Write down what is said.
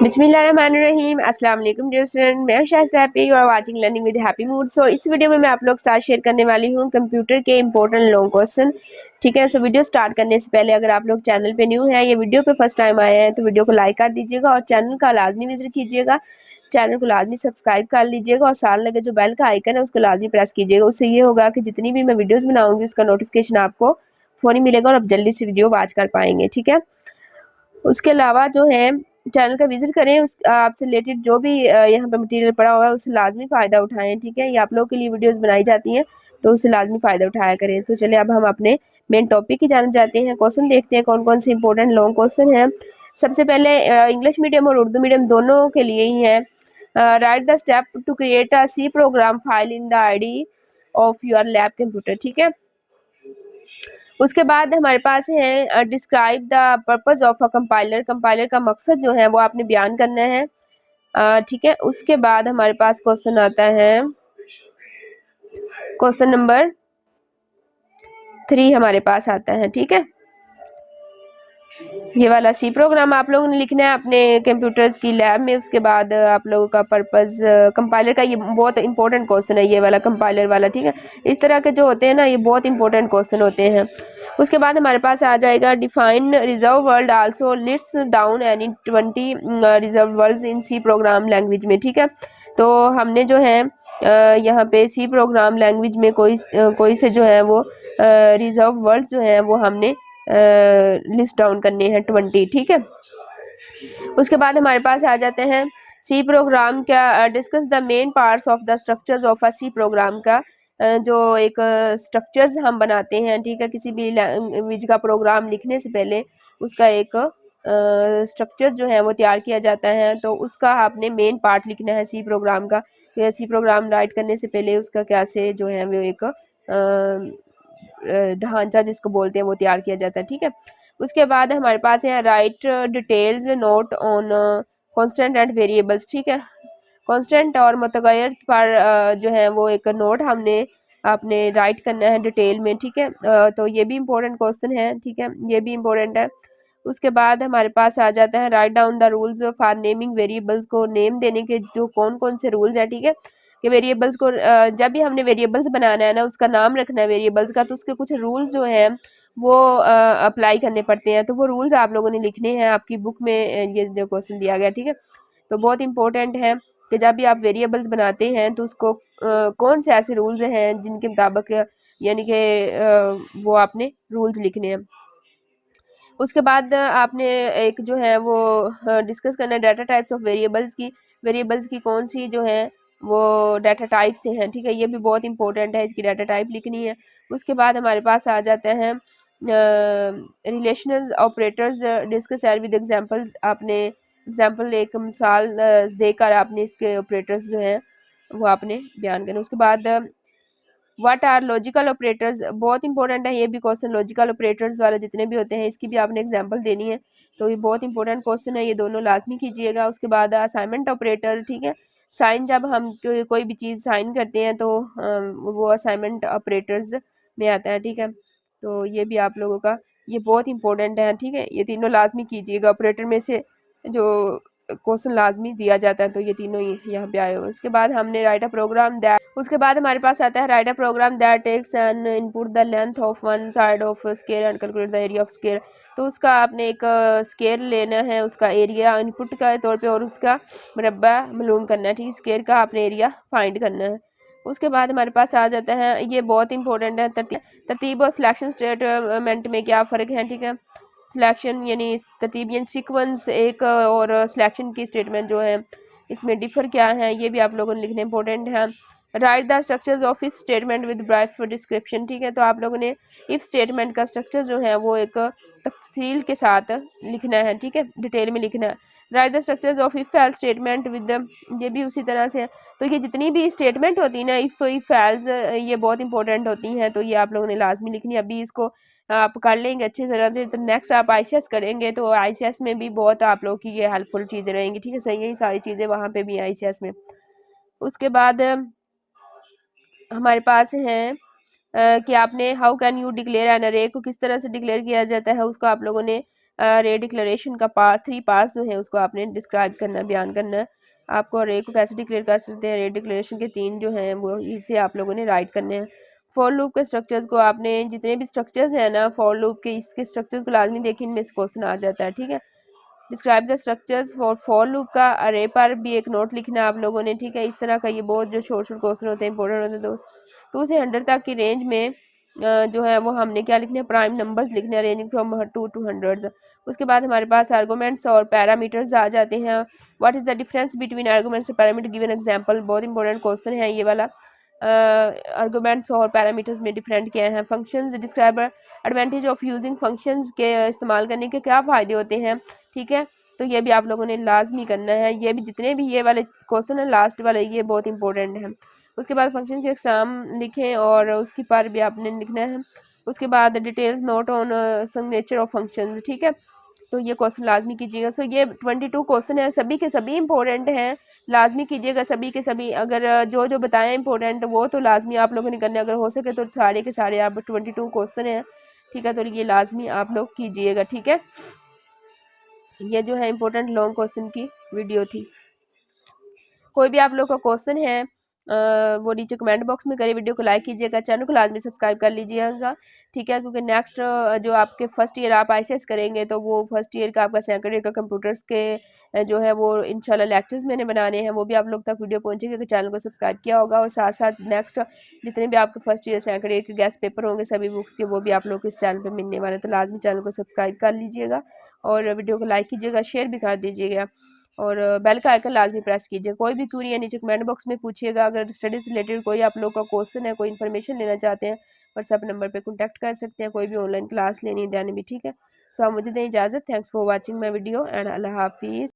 बिस्मिल्लाहिर्रहमानिर्रहीम। अस्सलाम वालेकुम डियर स्टूडेंट, मैं हूं Shaista happy. You are watching learning with happy mood. So इस वीडियो में मैं आप लोग के साथ शेयर करने वाली हूं कंप्यूटर के इंपॉर्टेंट लॉन्ग क्वेश्चन। ठीक है, सो वीडियो स्टार्ट करने से पहले अगर आप लोग चैनल पे न्यू है, ये वीडियो पे फर्स्ट टाइम आए हैं, तो वीडियो को लाइक कर दीजिएगा और चैनल का लाजमी विजिट कीजिएगा। चैनल को लाजमी सब्सक्राइब कर लीजिएगा और साथ लगे जो बेल का आइकन है उसको लाजमी प्रेस कीजिएगा। उससे ये होगा कि जितनी भी मैं वीडियोज़ बनाऊँगी उसका नोटिफिकेशन आपको फ़ौरी मिलेगा और आप जल्दी से वीडियो वॉच कर पाएंगे। ठीक है, उसके अलावा जो है चैनल का विजिट करें, उस आपसे रिलेटेड जो भी यहाँ पे मटेरियल पड़ा हुआ है उससे लाजमी फ़ायदा उठाएं। ठीक है, ये आप लोगों के लिए वीडियोस बनाई जाती हैं तो उससे लाजमी फ़ायदा उठाया करें। तो चलिए अब हम अपने मेन टॉपिक की जानब जाते हैं। क्वेश्चन देखते हैं कौन कौन से इंपॉर्टेंट लॉन्ग क्वेश्चन हैं। सबसे पहले इंग्लिश मीडियम और उर्दू मीडियम दोनों के लिए ही है। Write the step to create a C program file in the ID of your lab computer. ठीक है, उसके बाद हमारे पास है describe the purpose of a compiler. Compiler का मकसद जो है वो आपने बयान करना है। ठीक है, उसके बाद हमारे पास क्वेश्चन आता है क्वेश्चन नंबर 3 हमारे पास आता है। ठीक है, ये वाला सी प्रोग्राम आप लोगों ने लिखना है अपने कंप्यूटर्स की लैब में। उसके बाद आप लोगों का पर्पस कंपाइलर का, ये बहुत इंपॉर्टेंट क्वेश्चन है ये वाला कंपाइलर वाला। ठीक है, इस तरह के जो होते हैं ना ये बहुत इंपॉर्टेंट क्वेश्चन होते हैं। उसके बाद हमारे पास आ जाएगा define reserve word also lists down any 20 reserve words in C program language में। ठीक है, तो हमने जो है यहाँ पे सी प्रोग्राम लैंग्वेज में कोई से जो है वो रिजर्व वर्ड्स जो है वो हमने लिस्ट डाउन करने हैं 20। ठीक है, उसके बाद हमारे पास आ जाते हैं सी प्रोग्राम का discuss the main parts of the structures of a C program का। जो एक स्ट्रक्चर्स हम बनाते हैं, ठीक है, किसी भी लैंग्वेज का प्रोग्राम लिखने से पहले उसका एक स्ट्रक्चर जो है वो तैयार किया जाता है। तो उसका आपने मेन पार्ट लिखना है सी प्रोग्राम का। सी प्रोग्राम राइट करने से पहले उसका कैसे जो है वो एक ढांचा जिसको बोलते हैं वो तैयार किया जाता है। ठीक है, उसके बाद हमारे पास है right details note on constant and variables. ठीक है, कांस्टेंट और मुतगैर पर जो है वो एक नोट हमने आपने राइट करना है डिटेल में। ठीक है, तो ये भी इम्पोर्टेंट क्वेश्चन है। ठीक है, ये भी इम्पोर्टेंट है। उसके बाद हमारे पास आ जाता है write down the rules for naming variables को नेम देने के जो कौन कौन से रूल्स है। ठीक है, कि वेरिएबल्स को जब भी हमने वेरिएबल्स बनाना है ना उसका नाम रखना है वेरिएबल्स का, तो उसके कुछ रूल्स जो हैं वो अप्लाई करने पड़ते हैं। तो वो रूल्स आप लोगों ने लिखने हैं आपकी बुक में। ये जो क्वेश्चन दिया गया, ठीक है, तो बहुत इंपॉर्टेंट है कि जब भी आप वेरिएबल्स बनाते हैं तो उसको कौन से ऐसे रूल्स हैं जिनके मुताबिक यानी कि वो आपने रूल्स लिखने हैं। उसके बाद आपने एक जो है वो डिस्कस करना है डाटा टाइप्स ऑफ वेरिएबल्स की कौन सी जो है वो डाटा टाइप से हैं। ठीक है, ये भी बहुत इंपॉर्टेंट है, इसकी डाटा टाइप लिखनी है। उसके बाद हमारे पास आ जाते हैं relational operators discuss with examples. आपने एग्जांपल एक मिसाल देकर आपने इसके ऑपरेटर्स जो हैं वो आपने बयान करना। उसके बाद व्हाट आर लॉजिकल ऑपरेटर्स, बहुत इंपॉर्टेंट है ये भी क्वेश्चन। लॉजिकल ऑपरेटर्स वाले जितने भी होते हैं इसकी भी आपने एग्जांपल देनी है, तो ये बहुत इंपॉर्टेंट क्वेश्चन है, ये दोनों लाजमी कीजिएगा। उसके बाद असाइनमेंट ऑपरेटर, ठीक है, साइन जब हम कोई भी चीज़ साइन करते हैं तो वो असाइनमेंट ऑपरेटर्स में आता है। ठीक है, तो ये भी आप लोगों का ये बहुत इंपॉर्टेंट है। ठीक है, ये तीनों लाजमी कीजिएगा। ऑपरेटर में से जो क्वेश्चन लाजमी दिया जाता है तो ये तीनों यहाँ पे आए हुए। उसके बाद हमने राइट अ प्रोग्राम दैट, उसके बाद हमारे पास आता है write a program that takes an input the length of one side of square and calculate the area of square. तो उसका आपने एक स्क्वायर लेना है, उसका एरिया इनपुट का तौर पे और उसका मुरब्बा मालूम करना है। ठीक है, स्क्वायर का आपने एरिया फाइंड करना है। उसके बाद हमारे पास आ जाता है, ये बहुत इंपॉर्टेंट है, तरतीब और सिलेक्शन स्टेटमेंट में क्या फ़र्क है। ठीक है, सिलेक्शन यानी तरतीब यानी सीक्वेंस एक और सिलेक्शन की स्टेटमेंट जो है इसमें डिफर क्या है ये भी आप लोगों ने लिखने इंपॉर्टेंट है। Write the structures of if statement with brief description. ठीक है, तो आप लोगों ने इफ स्टेटमेंट का स्ट्रक्चर जो है वो एक तफसील के साथ लिखना है। ठीक है, डिटेल में लिखना है। Write the structures of if else statement with, ये भी उसी तरह से। तो ये जितनी भी स्टेटमेंट होती है ना इफ एल्स, ये बहुत इंपॉर्टेंट होती हैं, तो ये आप लोगों ने लाजमी लिखनी है। अभी इसको आप कर लेंगे अच्छी तरह से तो नेक्स्ट आप आईसीएस करेंगे तो आईसीएस में भी बहुत आप लोग की ये हेल्पफुल चीज़ें रहेंगी। ठीक है, सही है, ये सारी चीज़ें वहाँ पे भी आईसीएस में। उसके बाद हमारे पास है कि आपने how can you declare N अरे को किस तरह से डिक्लेयर किया जाता है उसको आप लोगों ने रे डिक्लेरेशन का पार्ट 3 पार्ट्स जो है उसको आपने डिस्क्राइब करना है, बयान करना है। आपको रे को कैसे डिक्लेयर कर सकते हैं, रे डिक्लेरेशन के 3 जो हैं वो इसे आप लोगों ने राइट करने हैं। फॉर लूप के स्ट्रक्चर्स को आपने जितने भी स्ट्रक्चर्स हैं ना फॉर लूप के, इसके स्ट्रक्चर्स को लाजमी देखें, इनमें से क्वेश्चन आ जाता है, ठीक है। Describe the structures for loop का अरे पर भी एक नोट लिखना है आप लोगों ने, ठीक है। इस तरह का ये बहुत जो शॉर्ट शॉर्ट क्वेश्चन होते हैं, इंपॉर्टेंट होते हैं दोस्त। 2 से 100 तक की रेंज में जो है वो हमने क्या लिखने हैं, प्राइम नंबर्स लिखने हैं रेंजिंग फ्रॉम 2 to 100। उसके बाद हमारे पास आर्गूमेंट्स और पैरामीटर्स आ जाते हैं। What is the difference between arguments और पैरामीटर, गिवन एग्जांपल, बहुत इंपॉर्टेंट क्वेश्चन है ये वाला। आर्गूमेंट्स और पैरामीटर्स में डिफरेंट क्या है। Functions describe advantage of using functions के इस्तेमाल करने के क्या फ़ायदे होते हैं, ठीक है। तो ये भी आप लोगों ने लाजमी करना है। ये भी जितने भी ये वाले क्वेश्चन है लास्ट वाले, ये बहुत इंपॉर्टेंट है। उसके बाद फंक्शन के एग्जाम लिखें और उसके पर भी आपने लिखना है। उसके बाद details note on some nature of functions, ठीक है। तो ये क्वेश्चन लाजमी कीजिएगा। सो ये 22 क्वेश्चन है, सभी के सभी इंपॉर्टेंट हैं, लाजमी कीजिएगा सभी के सभी। अगर जो जो बताएं इंपॉर्टेंट वो तो लाजमी आप लोगों ने करना है, अगर हो सके तो सारे के सारे आप 22 क्वेश्चन हैं, ठीक है। तो ये लाजमी आप लोग कीजिएगा, ठीक है। ये जो है इंपॉर्टेंट लॉन्ग क्वेश्चन की वीडियो थी। कोई भी आप लोग का क्वेश्चन है वो नीचे कमेंट बॉक्स में करें, वीडियो को लाइक कीजिएगा, चैनल को लाजमी सब्सक्राइब कर लीजिएगा, ठीक है। क्योंकि नेक्स्ट जो आपके फर्स्ट ईयर आप आईसीएस करेंगे तो वो फर्स्ट ईयर का आपका सेकंड ईयर का कंप्यूटर्स के जो है वो इंशाल्लाह लेक्चर्स मैंने बनाने हैं, वो भी आप लोग तक वीडियो पहुंचेगी अगर चैनल को सब्सक्राइब किया होगा। और साथ साथ नेक्स्ट जितने भी आपके फर्स्ट ईयर सेकंड ईयर के गेस्ट पेपर होंगे सभी बुक्स के, वो भी आप लोग को इस चैनल पर मिलने वाले, तो लाजमी चैनल को सब्सक्राइब कर लीजिएगा और वीडियो को लाइक कीजिएगा, शेयर भी कर दीजिएगा और बेल का आइकन लाजमी प्रेस कीजिए। कोई भी क्वेरी है नीचे कमेंट बॉक्स में पूछिएगा। अगर स्टडी से रिलेटेड कोई आप लोग का क्वेश्चन है, कोई इन्फॉर्मेशन लेना चाहते हैं, व्हाट्सएप नंबर पे कॉन्टैक्ट कर सकते हैं। कोई भी ऑनलाइन क्लास लेनी है देनी भी, ठीक है। सो आप मुझे दें इजाज़त। Thanks for watching my video and अल्लाह हाफिज़।